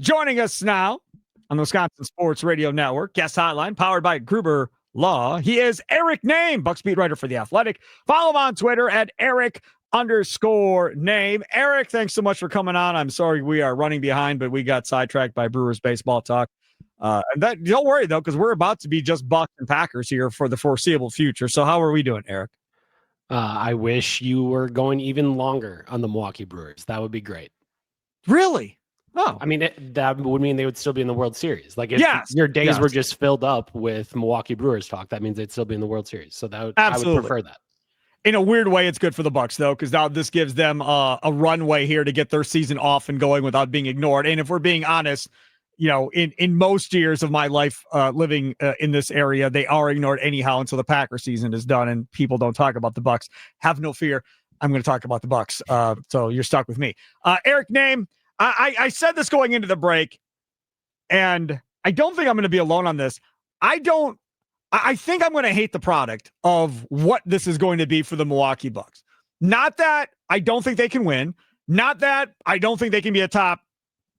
Joining us now on the Wisconsin Sports Radio Network, guest hotline powered by Gruber Law. He is Eric Nehm, Bucks beat writer for The Athletic. Follow him on Twitter at Eric_Nehm. Eric, thanks so much for coming on. I'm sorry we are running behind, but we got sidetracked by Brewers baseball talk. And that, don't worry, though, because we're about to be just Bucks and Packers here for the foreseeable future. So how are we doing, Eric? I wish you were going even longer on the Milwaukee Brewers. That would be great. Really? Oh, I mean, that would mean they would still be in the World Series. Like, if your days yes. were just filled up with Milwaukee Brewers talk, that means they'd still be in the World Series. So that I would prefer that. In a weird way, it's good for the Bucks, though, because now this gives them a runway here to get their season off and going without being ignored. And if we're being honest, you know, in most years of my life living in this area, they are ignored anyhow until the Packer season is done and people don't talk about the Bucks. Have no fear. I'm going to talk about the Bucks. So you're stuck with me. Eric Nehm, I said this going into the break, and I don't think I'm going to be alone on this. I think I'm going to hate the product of what this is going to be for the Milwaukee Bucks. Not that I don't think they can win. Not that I don't think they can be a top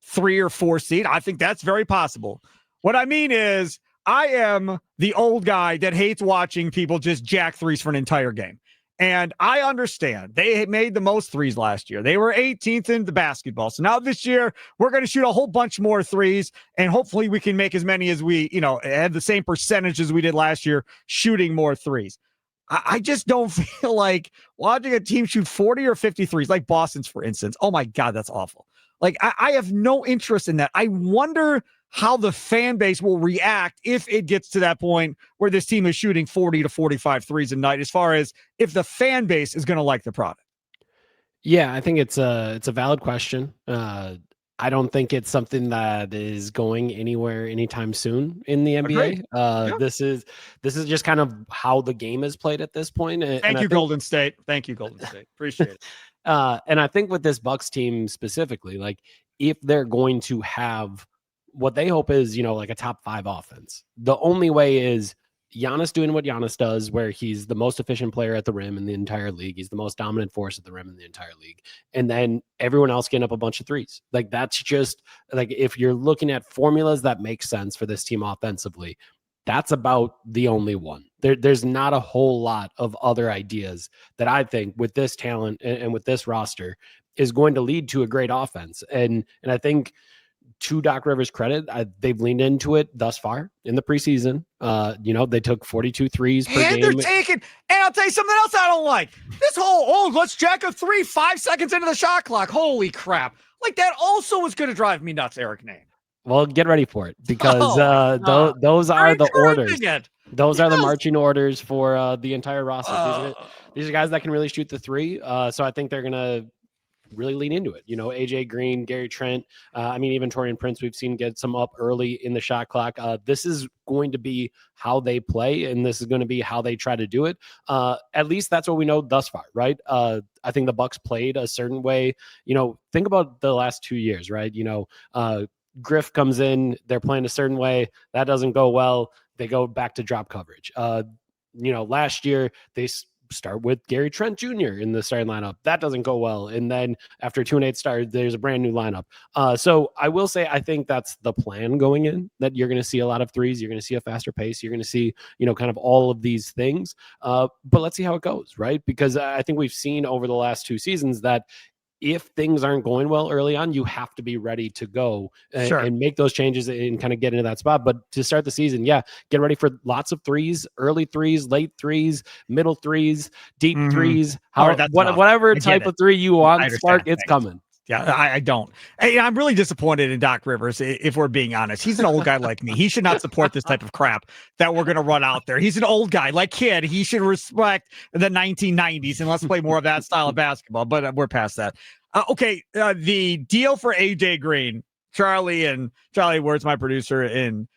3 or 4 seed. I think that's very possible. What I mean is I am the old guy that hates watching people just jack threes for an entire game. And I understand they made the most threes last year. They were 18th in the basketball. So now this year, we're going to shoot a whole bunch more threes. And hopefully we can make as many as we, had the same percentage as we did last year, shooting more threes. I just don't feel like watching a team shoot 40 or 50 threes, like Boston's, for instance. Oh my God, that's awful. Like, I have no interest in that. I wonder how the fan base will react if it gets to that point where this team is shooting 40 to 45 threes a night, as far as if the fan base is going to like the product. Yeah, I think it's a valid question. I don't think it's something that is going anywhere anytime soon in the NBA. Yeah. This is just kind of how the game is played at this point. Thank you, Golden State. Thank you, Golden State. Appreciate it. And I think with this Bucks team specifically, like, if they're going to have what they hope is, like a top 5 offense, the only way is Giannis doing what Giannis does, where he's the most efficient player at the rim in the entire league. He's the most dominant force at the rim in the entire league. And then everyone else getting up a bunch of threes. Like, that's just like, if you're looking at formulas that make sense for this team offensively, that's about the only one. There's not a whole lot of other ideas that I think with this talent and with this roster is going to lead to a great offense. And I think, to Doc Rivers' credit, they've leaned into it thus far in the preseason. They took 42 threes per game. And I'll tell you something else I don't like. This whole, let's jack a 3 5 seconds into the shot clock. Holy crap. Like, that also is going to drive me nuts, Eric Nehm. Well, get ready for it, because those are the orders. Those are the marching orders for the entire roster. These are guys that can really shoot the three. So I think they're going to really lean into it. AJ Green, Gary Trent, even Taurean Prince, we've seen get some up early in the shot clock. This is going to be how they play, and this is going to be how they try to do it. At least that's what we know thus far, right? I think the Bucks played a certain way. Think about the last 2 years, right? Griff comes in, they're playing a certain way. That doesn't go well. They go back to drop coverage. Last year they start with Gary Trent Jr. in the starting lineup. That doesn't go well. And then after 2-8 start, there's a brand new lineup. So I will say, I think that's the plan going in, that you're going to see a lot of threes. You're going to see a faster pace. You're going to see, kind of all of these things. But let's see how it goes, right? Because I think we've seen over the last 2 seasons that if things aren't going well early on, you have to be ready to go and make those changes and kind of get into that spot. But to start the season, get ready for lots of threes, early threes, late threes, middle threes, deep threes, whatever type of three you want, Spark, it's coming. Yeah, I don't. I'm really disappointed in Doc Rivers, if we're being honest. He's an old guy like me. He should not support this type of crap that we're going to run out there. He's an old guy like Kid. He should respect the 1990s, and let's play more of that style of basketball. But we're past that. The deal for AJ Green, Charlie Wirtz, my producer, and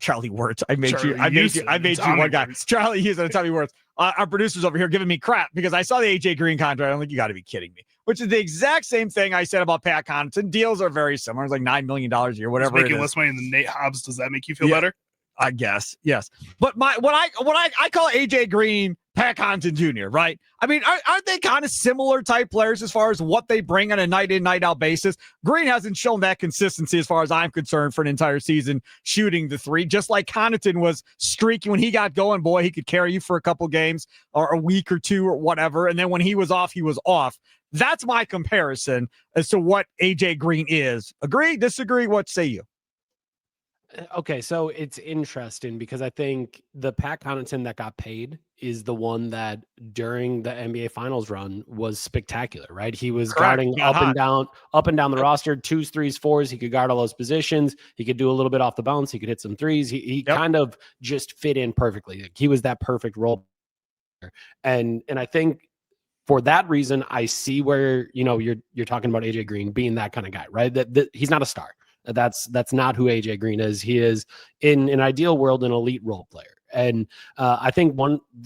Charlie Wirtz. I made you one guy. Charlie Hughes and Tommy Wirtz. Our producers over here giving me crap because I saw the AJ Green contract. I'm like, you got to be kidding me. Which is the exact same thing I said about Pat Connaughton. Deals are very similar. It's like $9 million a year, whatever. Making less money than Nate Hobbs. Does that make you feel better? I guess, yes. But what I call AJ Green, Pat Connaughton Jr., right? I mean, aren't they kind of similar type players as far as what they bring on a night in, night out basis? Green hasn't shown that consistency as far as I'm concerned for an entire season shooting the three, just like Connaughton was streaky when he got going. Boy, he could carry you for a couple games or a week or two or whatever. And then when he was off, he was off. That's my comparison as to what AJ Green is. Agree, disagree? What say you? Okay, so it's interesting because I think the Pat Connaughton that got paid is the one that during the NBA Finals run was spectacular, right? He was guarding up and down the roster, twos, threes, fours. He could guard all those positions. He could do a little bit off the bounce. He could hit some threes. He kind of just fit in perfectly. Like, he was that perfect role player. And I think for that reason, I see where you're talking about AJ Green being that kind of guy, right? That he's not a star. That's not who AJ Green is. He is, in an ideal world, an elite role player. And I think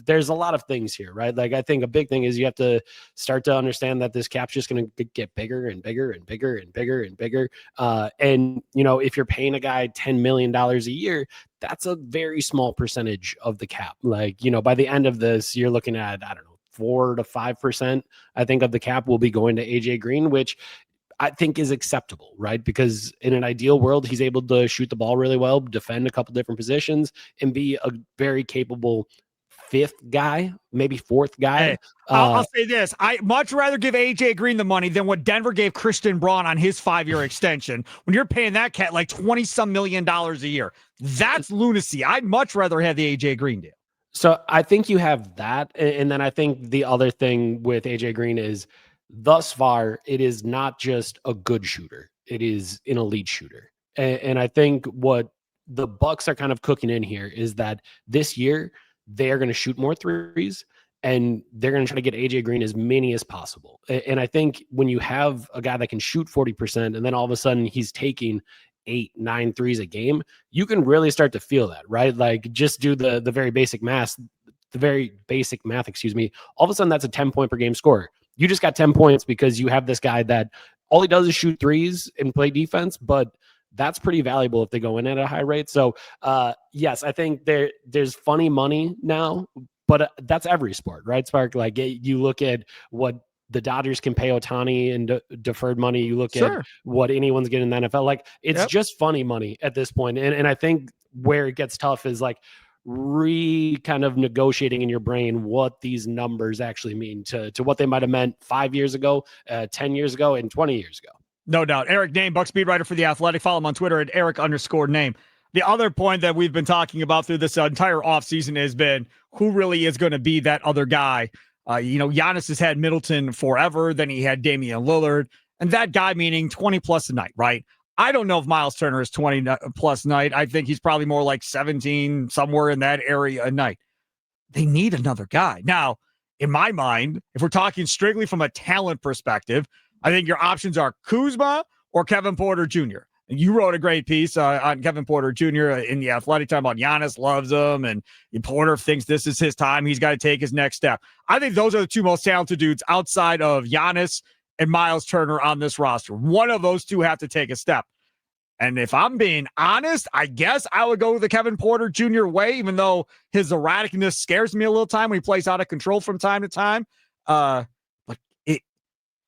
there's a lot of things here, right? Like, I think a big thing is you have to start to understand that this cap's just going to get bigger and bigger and bigger and bigger and bigger. And if you're paying a guy $10 million a year, that's a very small percentage of the cap. Like, by the end of this, you're looking at, I don't know, 4 to 5%, I think, of the cap will be going to AJ Green, which I think is acceptable, right? Because in an ideal world, he's able to shoot the ball really well, defend a couple different positions, and be a very capable fifth guy, maybe fourth guy. Hey, I'll say this. I much rather give AJ Green the money than what Denver gave Christian Braun on his 5-year extension. When you're paying that cat like $20-some million a year, that's lunacy. I'd much rather have the AJ Green deal. So I think you have that. And then I think the other thing with AJ Green is, thus far, it is not just a good shooter. It is an elite shooter. And I think what the Bucks are kind of cooking in here is that this year they are going to shoot more threes and they're going to try to get AJ Green as many as possible. And I think when you have a guy that can shoot 40% and then all of a sudden he's taking 8-9 threes a game, you can really start to feel that, right? Like, just do the very basic math. All of a sudden that's a 10-point per game scorer. You just got 10 points because you have this guy that all he does is shoot threes and play defense, but that's pretty valuable if they go in at a high rate. So yes, I think there's funny money now, but that's every sport, right, Spark? Like, you look at what the Dodgers can pay Ohtani in deferred money. You look at what anyone's getting in the NFL. Like, it's just funny money at this point. And I think where it gets tough is like kind of negotiating in your brain what these numbers actually mean to what they might have meant 5 years ago, 10 years ago, and 20 years ago. No doubt. Eric Nehm, Buck speed writer for The Athletic. Follow him on Twitter at Eric_Nehm. The other point that we've been talking about through this entire offseason has been who really is going to be that other guy. Giannis has had Middleton forever. Then he had Damian Lillard. And that guy meaning 20 plus a night, right? I don't know if Miles Turner is 20 plus night. I think he's probably more like 17, somewhere in that area a night. They need another guy. Now, in my mind, if we're talking strictly from a talent perspective, I think your options are Kuzma or Kevin Porter Jr. And you wrote a great piece on Kevin Porter Jr. in The Athletic, talking about Giannis loves him, and Porter thinks this is his time. He's got to take his next step. I think those are the two most talented dudes outside of Giannis and Miles Turner on this roster. One of those two have to take a step. And if I'm being honest, I guess I would go the Kevin Porter Jr. way, even though his erraticness scares me a little time when he plays out of control from time to time. But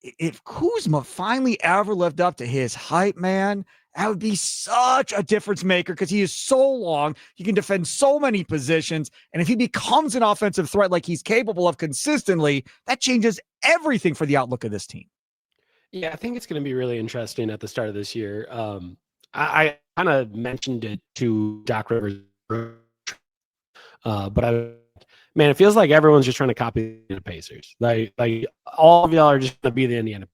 if Kuzma finally ever lived up to his hype, man, that would be such a difference maker because he is so long. He can defend so many positions. And if he becomes an offensive threat like he's capable of consistently, that changes everything for the outlook of this team. Yeah, I think it's going to be really interesting at the start of this year. I kind of mentioned it to Doc Rivers, but it feels like everyone's just trying to copy the Pacers. Like all of y'all are just going to be the Indiana.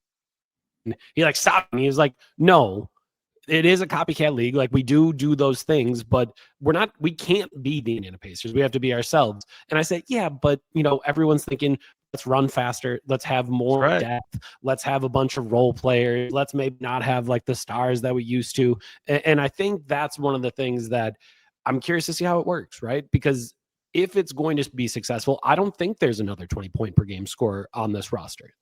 And he stopped me. He was like, no, it is a copycat league. Like, we do those things, but we can't be the Indiana Pacers. We have to be ourselves. And I said, yeah, but everyone's thinking, let's run faster. Let's have more depth. Let's have a bunch of role players. Let's maybe not have the stars that we used to. And I think that's one of the things that I'm curious to see how it works, right? Because if it's going to be successful, I don't think there's another 20-point per game scorer on this roster.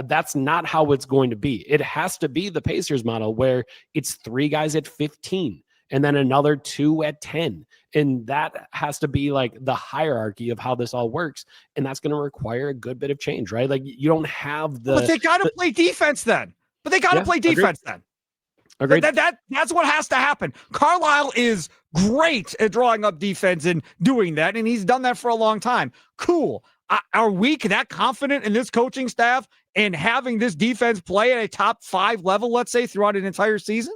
That's not how it's going to be. It has to be the Pacers model where it's 3 guys at 15 and then another 2 at 10. And that has to be like the hierarchy of how this all works. And that's going to require a good bit of change, right? Like you don't have But they got to play defense then. Agreed. That's what has to happen. Carlisle is great at drawing up defense and doing that, and he's done that for a long time. Cool. Are we that confident in this coaching staff and having this defense play at a top 5 level, let's say, throughout an entire season?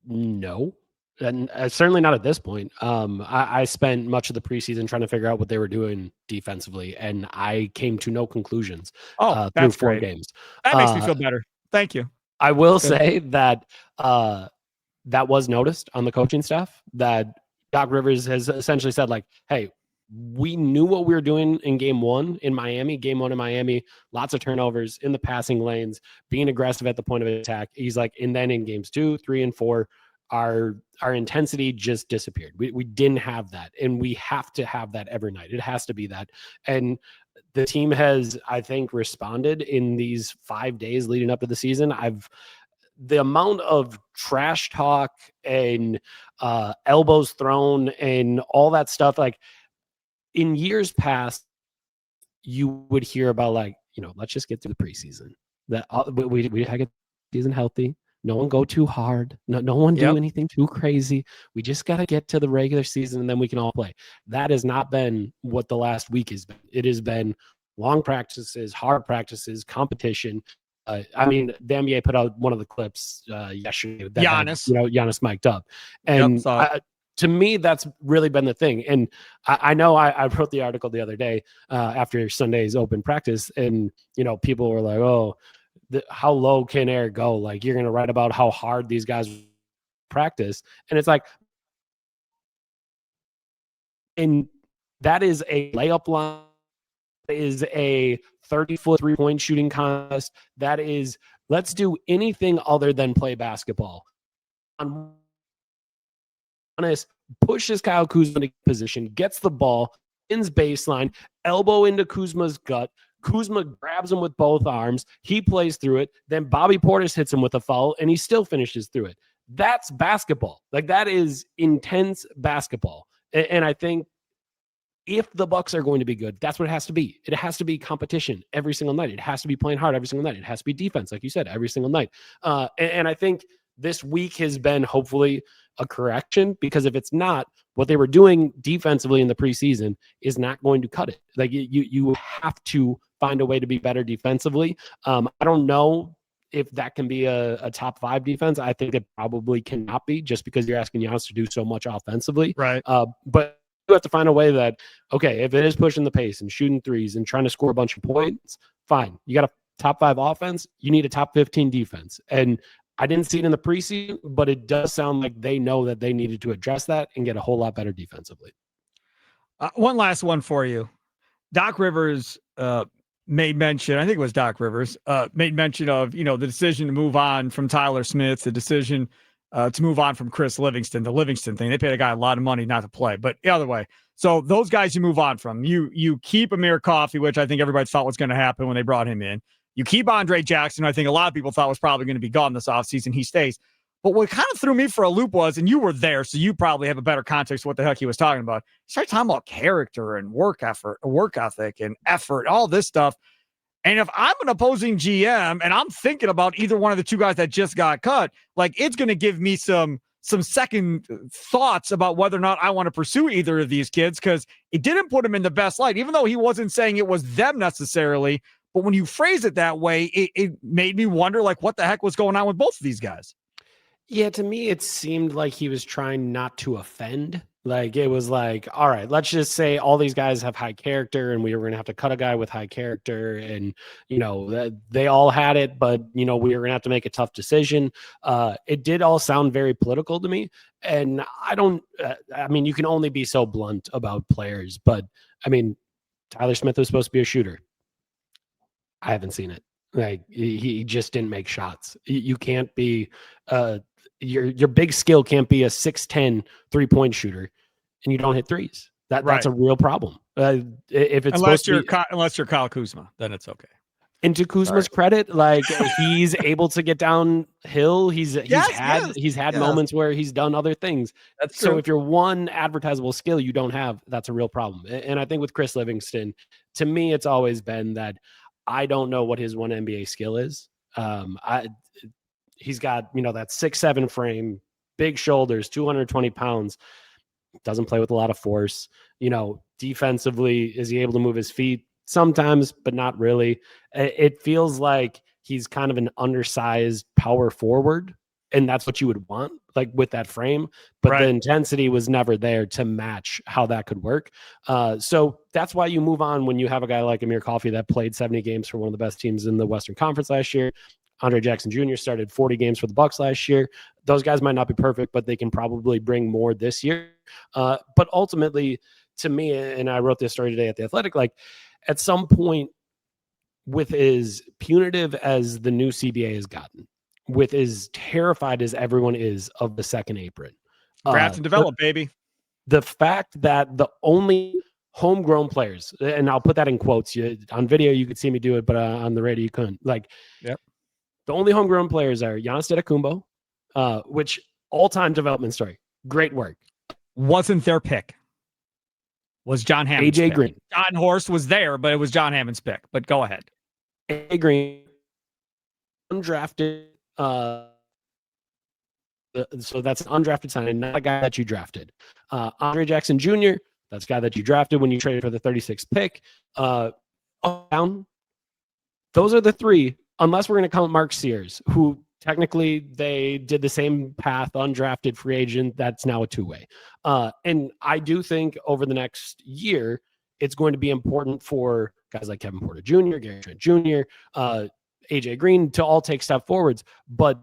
No. And certainly not at this point. I spent much of the preseason trying to figure out what they were doing defensively, and I came to no conclusions through 4 games. That makes me feel better. Thank you. I will say that that was noticed on the coaching staff, that Doc Rivers has essentially said, like, hey, we knew what we were doing in game 1 in Miami, lots of turnovers in the passing lanes, being aggressive at the point of attack. He's like, and then in games 2, 3, and 4, our intensity just disappeared. We didn't have that, and we have to have that every night. It has to be that. And the team has, I think, responded in these 5 days leading up to the season. The amount of trash talk and elbows thrown and all that stuff, like in years past, you would hear about, like, let's just get through the preseason. That we get the season healthy. No one go too hard. No one do anything too crazy. We just got to get to the regular season, and then we can all play. That has not been what the last week has been. It has been long practices, hard practices, competition. I mean, the NBA put out one of the clips yesterday that Giannis, Giannis mic'd up. And to me, that's really been the thing. And I know I wrote the article the other day after Sunday's open practice, and, people were like, oh, how low can air go? Like, you're going to write about how hard these guys practice. And it's like, and that is a layup line, is a 30-foot 3-point shooting contest. That is, let's do anything other than play basketball. Honest, pushes Kyle Kuzma into position, gets the ball, ins baseline, elbow into Kuzma's gut. Kuzma grabs him with both arms. He plays through it. Then Bobby Portis hits him with a foul, and he still finishes through it. That's basketball. Like, that is intense basketball. And I think if the Bucks are going to be good, that's what it has to be. It has to be competition every single night. It has to be playing hard every single night. It has to be defense, like you said, every single night. And I think this week has been hopefully a correction, because if it's not, what they were doing defensively in the preseason is not going to cut it. Like, you have to find a way to be better defensively. I don't know if that can be a top 5 defense. I think it probably cannot be, just because you're asking Giannis to do so much offensively. Right. But you have to find a way that, okay, if it is pushing the pace and shooting threes and trying to score a bunch of points, fine. You got a top 5 offense. You need a top 15 defense. And I didn't see it in the preseason, but it does sound like they know that they needed to address that and get a whole lot better defensively. One last one for you. Doc Rivers made mention, I think it was Doc Rivers, made mention of, the decision to move on from Tyler Smith, the decision to move on from Chris Livingston, the Livingston thing. They paid a guy a lot of money not to play, but the other way. So those guys you move on from. You keep Amir Coffey, which I think everybody thought was going to happen when they brought him in. You keep Andre Jackson, I think a lot of people thought was probably going to be gone this offseason. He stays. But what kind of threw me for a loop was, and you were there, so you probably have a better context of what the heck he was talking about. He started talking about character and work ethic and effort, all this stuff. And if I'm an opposing GM and I'm thinking about either one of the 2 guys that just got cut, like, it's going to give me some second thoughts about whether or not I want to pursue either of these kids, because it didn't put him in the best light, even though he wasn't saying it was them necessarily. But when you phrase it that way, it made me wonder, like, what the heck was going on with both of these guys? Yeah, to me, it seemed like he was trying not to offend. Like, it was like, all right, let's just say all these guys have high character, and we were going to have to cut a guy with high character. And, they all had it, but, we were going to have to make a tough decision. It did all sound very political to me. And you can only be so blunt about players. But, Tyler Smith was supposed to be a shooter. I haven't seen it. Like, he just didn't make shots. You can't be your big skill can't be a 6'10" 3-point shooter, and you don't hit threes. That's a real problem. If it's unless you're Kyle Kuzma, then it's okay. And to Kuzma's credit, like he's able to get downhill. He's had moments where he's done other things. That's true. So if you're one advertisable skill you don't have, that's a real problem. And I think with Chris Livingston, to me, it's always been that I don't know what his one NBA skill is. He's got, that 6'7" frame, big shoulders, 220 pounds, doesn't play with a lot of force. Defensively, is he able to move his feet? Sometimes, but not really. It feels like he's kind of an undersized power forward, and that's what you would want, like with that frame. But the intensity was never there to match how that could work. So that's why you move on when you have a guy like Amir Coffey that played 70 games for one of the best teams in the Western Conference last year. Andre Jackson Jr. started 40 games for the Bucks last year. Those guys might not be perfect, but they can probably bring more this year. But ultimately, to me, and I wrote this story today at The Athletic, like, at some point, with as punitive as the new CBA has gotten, with as terrified as everyone is of the second apron, draft and develop, baby. The fact that the only homegrown players, and I'll put that in quotes, on video you could see me do it, but on the radio you couldn't. Like, the only homegrown players are Giannis Antetokounmpo, which all-time development story, great work. Wasn't their pick. Was John Hammond's AJ pick. Green. John Horst was there, but it was John Hammond's pick. But go ahead. AJ Green, undrafted. So that's an undrafted signing, not a guy that you drafted. Andre Jackson Jr., that's a guy that you drafted when you traded for the 36th pick. Down. Those are the three, unless we're going to count Mark Sears, who technically they did the same path, undrafted free agent. That's now a two-way. And I do think over the next year, it's going to be important for guys like Kevin Porter Jr., Gary Trent Jr., AJ Green to all take step forwards. But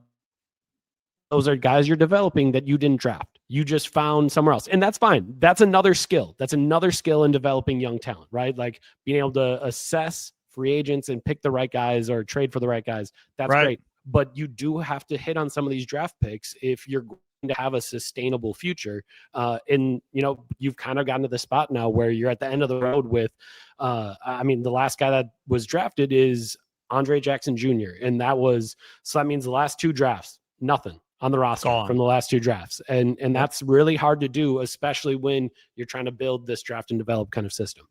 those are guys you're developing that you didn't draft. You just found somewhere else. And that's fine. That's another skill. That's another skill in developing young talent, right? Like being able to assess free agents and pick the right guys or trade for the right guys. That's great. But you do have to hit on some of these draft picks if you're going to have a sustainable future. And, you've kind of gotten to the spot now where you're at the end of the road with, the last guy that was drafted is Andre Jackson Jr. And so that means the last two drafts, nothing on the roster from the last two drafts. And that's really hard to do, especially when you're trying to build this draft and develop kind of system.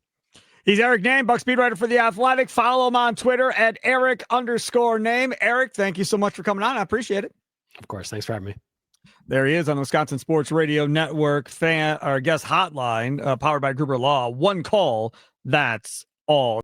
He's Eric Nehm, Buck speed writer for The Athletic. Follow him on Twitter at Eric_Nehm. Eric, thank you so much for coming on. I appreciate it. Of course. Thanks for having me. There he is on the Wisconsin Sports Radio Network guest hotline, powered by Gruber Law. One call. That's all.